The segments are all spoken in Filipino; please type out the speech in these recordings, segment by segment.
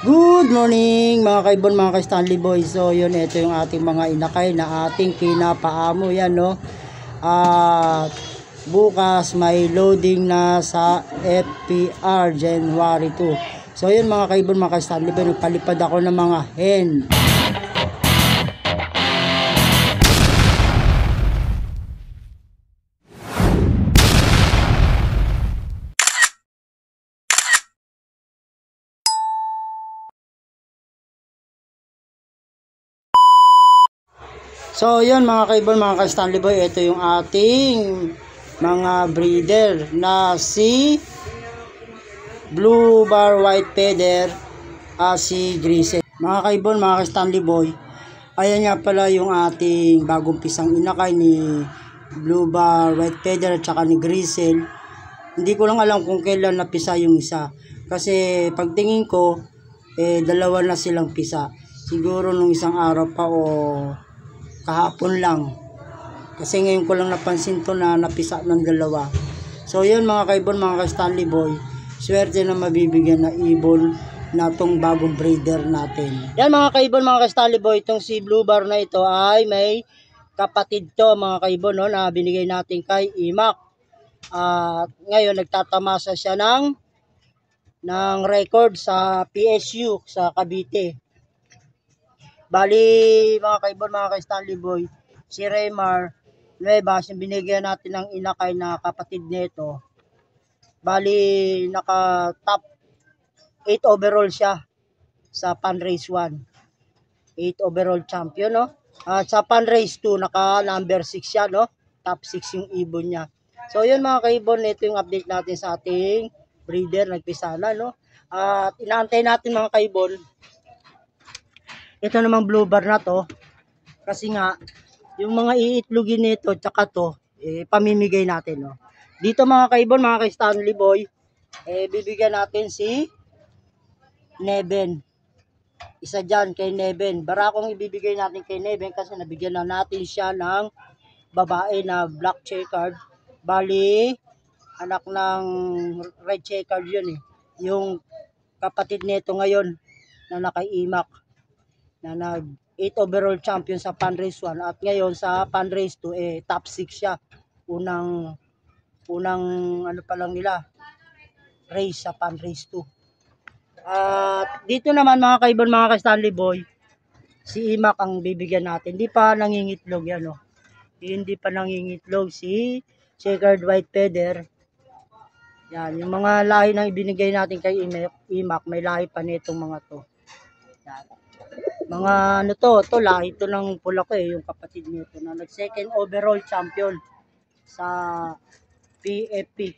Good morning mga kaibon, mga ka-Stanley Boy. So yun, ito yung ating mga inakay na ating pinapaamo yan, no. At bukas may loading na sa FPR January 2. So yun mga kaibon, mga ka-Stanley Boy, nagpalipad ako ng mga hen. So yun mga kaibon, mga ka-Stanley Boy, ito yung ating mga breeder na si Blue Bar White Feather, si Grisel. Mga kaibon, mga ka-Stanley Boy, ayan nga pala yung ating bagong pisang inakay ni Blue Bar White Feather at saka ni Grisel. Hindi ko lang alam kung kailan napisa yung isa, kasi pagtingin ko dalawa na silang pisa. Siguro nung isang araw pa o kahapon lang, kasi ngayon ko lang napansin to na napisa ng dalawa. So yun mga kaibon, mga ka-Stanley Boy, swerte na mabibigyan na ibon na tong bagong breeder natin. Yan mga kaibon, mga ka-Stanley Boy, itong si Blue Bar na ito ay may kapatid to mga kaibon, no, na binigay natin kay Imac. At ngayon nagtatamasa siya ng record sa PSU sa Cavite. Bali mga kaibon, mga ka-Stanley Boy, si Raymar Nuevas, yung binigyan natin ng inakay na kapatid nito, bali naka top 8 overall siya sa Pan Race 1, 8 overall champion, no. At sa Pan Race 2 naka number 6 siya, no, top 6 yung ibon niya. So yun mga kaibon, ito yung update natin sa ating breeder, nagpisa na, no. At inaantay natin mga kaibon ito namang Blue Bar na to, kasi nga yung mga iitlogin nito tsaka to pamimigay natin, no. Dito mga kaibon, mga ka-Stanley Boy, bibigyan natin si Neben. Isa dyan kay Neben. Barakong ibibigay natin kay Neben kasi nabigyan na natin siya ng babae na black checkered. Bali anak ng red checkered yun, yung kapatid nito ngayon na naka-Imac, na nag 8 overall champion sa Pan Race 1 at ngayon sa Pan Race 2 top 6 siya. Unang ano pa lang nila race sa Pan Race 2. At dito naman mga kaibon, mga ka-Stanley Boy, si Imac ang bibigyan natin. Hindi pa nangingitlog yan, no. Hindi pa nangingitlog si Checkered White Feather. Yan, yung mga lahi na ibinigay natin kay Imac, may lahi pa nitong mga to. Yan. Mga ano to lahi to ng pula ko, yung kapatid nito na nag second overall champion sa PFP.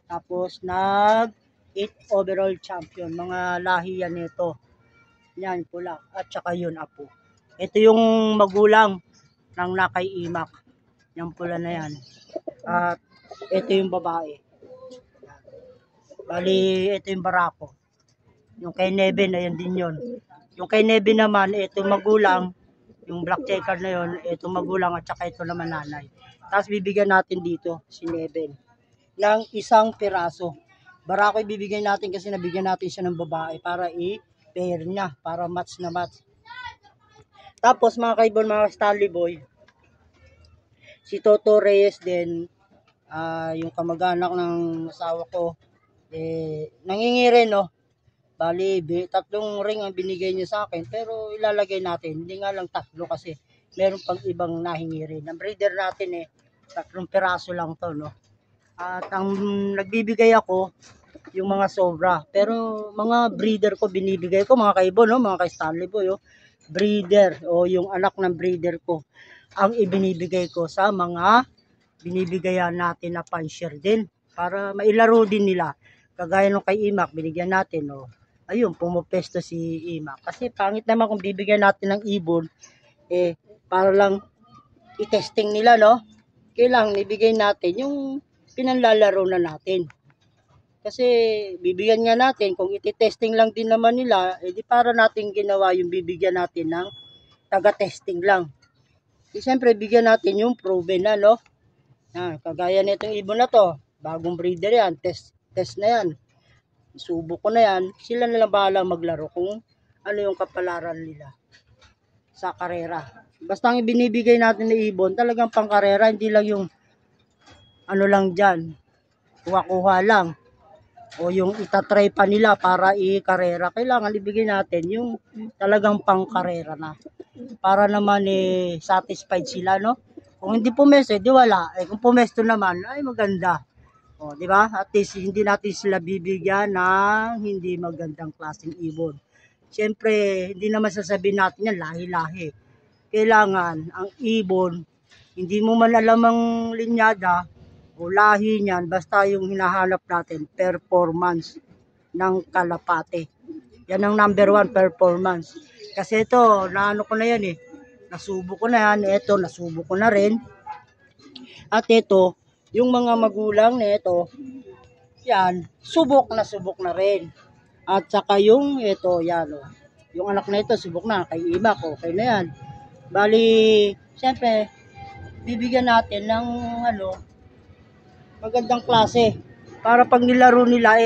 Tapos nag 8 overall champion. Mga lahi yan nito. Yan pula at saka yun apo. Ito yung magulang ng nakay Imac. Yan pula na yan. At ito yung babae. Bali ito yung barako. Yung kay Neben, ayan din yun. Yung kay Neben naman, ito magulang, yung black checker na yun, ito magulang at saka ito naman nanay. Tapos bibigyan natin dito si Neben ng isang piraso. Barako ibibigay natin kasi nabigyan natin siya ng babae para i-pair niya, para match na match. Tapos mga kaibon, mga Stanley Boy, si Toto Reyes din, yung kamag-anak ng asawa ko, nangingirin, no. Bali, 3 ring ang binigay niya sa akin, pero ilalagay natin. Hindi nga lang 3 kasi meron pang ibang nahingi rin. Ang breeder natin 3 piraso lang to, no. At ang nagbibigay ako, yung mga sobra. Pero mga breeder ko binibigay ko, mga kaibon, no, mga ka-Stanley Boy, breeder o yung anak ng breeder ko ang ibinibigay ko sa mga binibigayan natin na pan-share din para mailaro din nila. Kagaya nung kay Imac, binigyan natin, no. Ayun, pumopesto si Imac. Kasi pangit naman kung bibigyan natin ng ibon, para lang i-testing nila, no. Kailangan ibigay natin yung pinanlalaro na natin. Kasi bibigyan nga natin, kung iti-testing lang din naman nila, di para natin ginawa yung bibigyan natin ng taga-testing lang. Siyempre, bigyan natin yung proven na, no. Kagaya nitong ibon na to, bagong breeder yan, test na yan. Subok ko na yan, sila na lang bahala maglaro kung ano yung kapalaran nila sa karera. Basta ang ibinibigay natin na ibon, talagang pang karera, hindi lang yung ano lang dyan, kuha-kuha lang. O yung itatry pa nila para i-karera. Kailangan ibigay natin yung talagang pang karera na. Para naman satisfied sila, no? Kung hindi pumesto, di wala. Kung pumesto naman, ay maganda. O, di ba? At least hindi natin sila bibigyan ng hindi magandang klaseng ibon. Siyempre, hindi naman sasabihin natin yan lahi-lahi. Kailangan ang ibon, hindi mo man alam ang linyada o lahi niyan, basta yung hinahanap natin, performance ng kalapate. Yan ang number 1, performance. Kasi ito, naano ko na yan nasubo ko na yan, ito, nasubo ko na rin. At ito, yung mga magulang nito, yan, subok na rin. At saka yung ito, yan yung anak na ito, subok na, kay Imak, okay na yan. Bali, siyempre, bibigyan natin ng magandang klase. Para pag nilaro nila,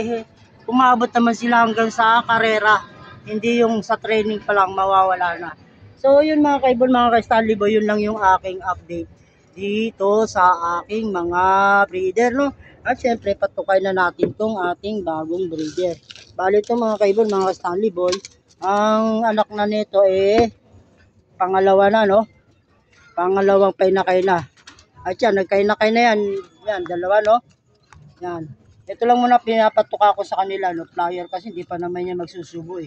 umabot naman sila hanggang sa karera. Hindi yung sa training pa lang mawawala na. So, yun mga kaibon, mga ka-Stanley Boy, yun lang yung aking update dito sa aking mga breeder, no? At syempre, patukay na natin tong ating bagong breeder. Bali ito mga kaibon, mga ka-Stanley Boy, ang anak na nito pangalawa na, no? Pangalawang painakay na. At yan, nagkainakay na yan. Yan, dalawa, no? Yan. Ito lang muna pinapatuka ko sa kanila, no? Flyer kasi hindi pa naman yan magsusubo,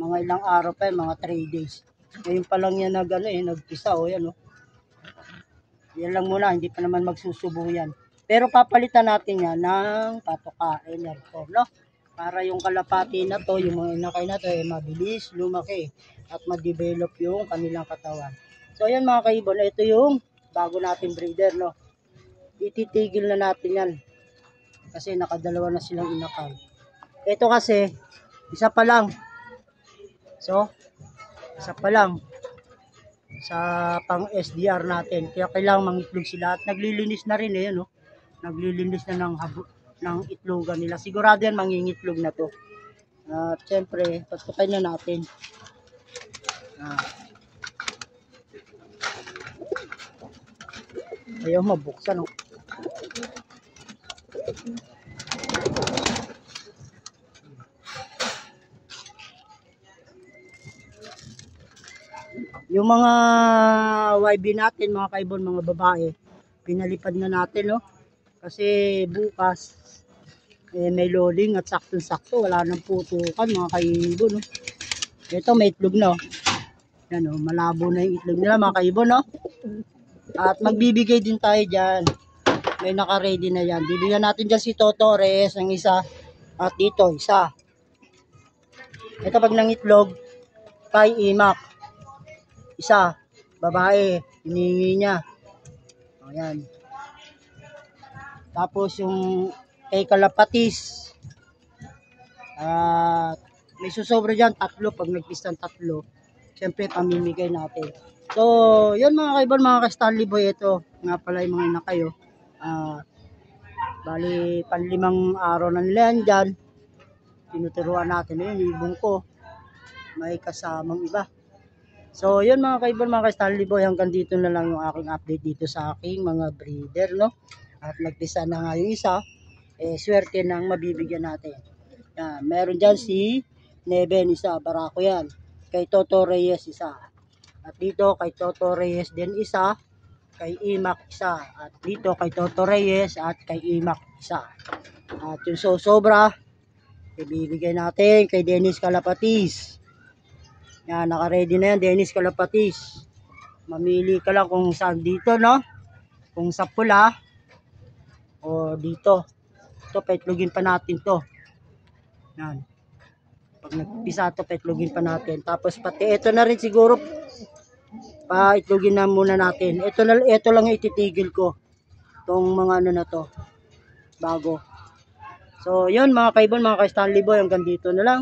Mga ilang araw pa, mga 3 days. Ngayon pa lang yan nagpisa, yan, no? Yan lang muna, hindi pa naman magsusubo yan. Pero papalitan natin yan ng patuka, no? Para yung kalapati na to, yung mga inakay na to, mabilis, lumaki, at ma-develop yung kanilang katawan. So, yan mga kaibon, ito yung bago natin breeder, no? Ititigil na natin yan. Kasi nakadalawa na silang inakay. Ito kasi, isa pa lang. So, isa pa lang. Sa pang SDR natin. Kaya kailangan mangitlog sila. At naglilinis na rin no? Naglilinis na ng itlogan nila. Sigurado yan mangingitlog na to. At syempre, patutukay na natin. Ayaw mabuksan, Yung mga YB natin, mga kaibon, mga babae, pinalipad na natin, no? Kasi bukas, may loading at sakto-sakto, wala nang putukan, mga kaibon, no? Ito, may itlog na, Yan, malabo na yung itlog nila, mga kaibon, no? At magbibigay din tayo dyan. May naka-ready na yan. Bibigyan natin dyan si Totores, ang isa. At dito, isa. Ito pag nangitlog, kay Imak. Isa. Babae. Hiningi niya. Ayan. Tapos yung kay Kalapatis. At may susobra dyan, 3. Pag nagpistan 3, syempre pamimigay natin. So, yun mga kaibon, mga ka-Stanley Boy, ito nga pala yung mga ina kayo. Bali, 5 araw na nila yan dyan. Tinuturuan natin yung ibong ko. May kasamang iba. So, yun mga kaibon, mga ka-Stanley Boy, hanggang dito na lang yung aking update dito sa aking mga breeder, no? At nagpisa na nga yung isa, swerte nang mabibigyan natin. Yan, meron dyan si Neven, isa, Barako yan. Kay Toto Reyes, isa. At dito kay Toto Reyes din isa, kay Imak isa. At dito kay Toto Reyes at kay Imak isa. At yung sobra, ibibigay natin kay Dennis Kalapatis. Yan, naka-ready na yan, Dennis Kalapatis. Mamili ka lang kung saan dito, no? Kung sa pula o dito. Ito, paitlogin pa natin to. Yan. Pag nagpisa ito, paitlogin pa natin. Tapos pati ito na rin siguro, paitlogin na muna natin. Ito lang yung ititigil ko. Itong mga na to. Bago. So, yun mga kaibon, mga ka-Stanley Boy, hanggang dito na lang.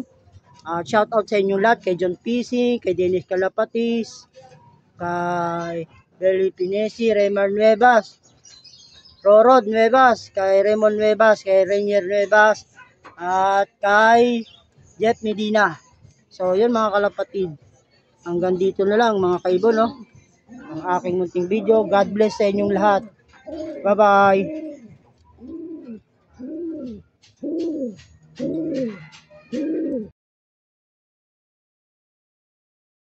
Shout out sa inyo lahat, kay John Pising, kay Dennis Kalapatis, kay Beli Pinesi, Raymar Nuevas, Rorod Nuevas, kay Raymond Nuevas, kay Rainier Nuevas, at kay Jeff Medina. So yun mga kalapatid, hanggang dito na lang mga kaibon, no? Ang aking munting video. God bless sa inyong lahat. Bye bye.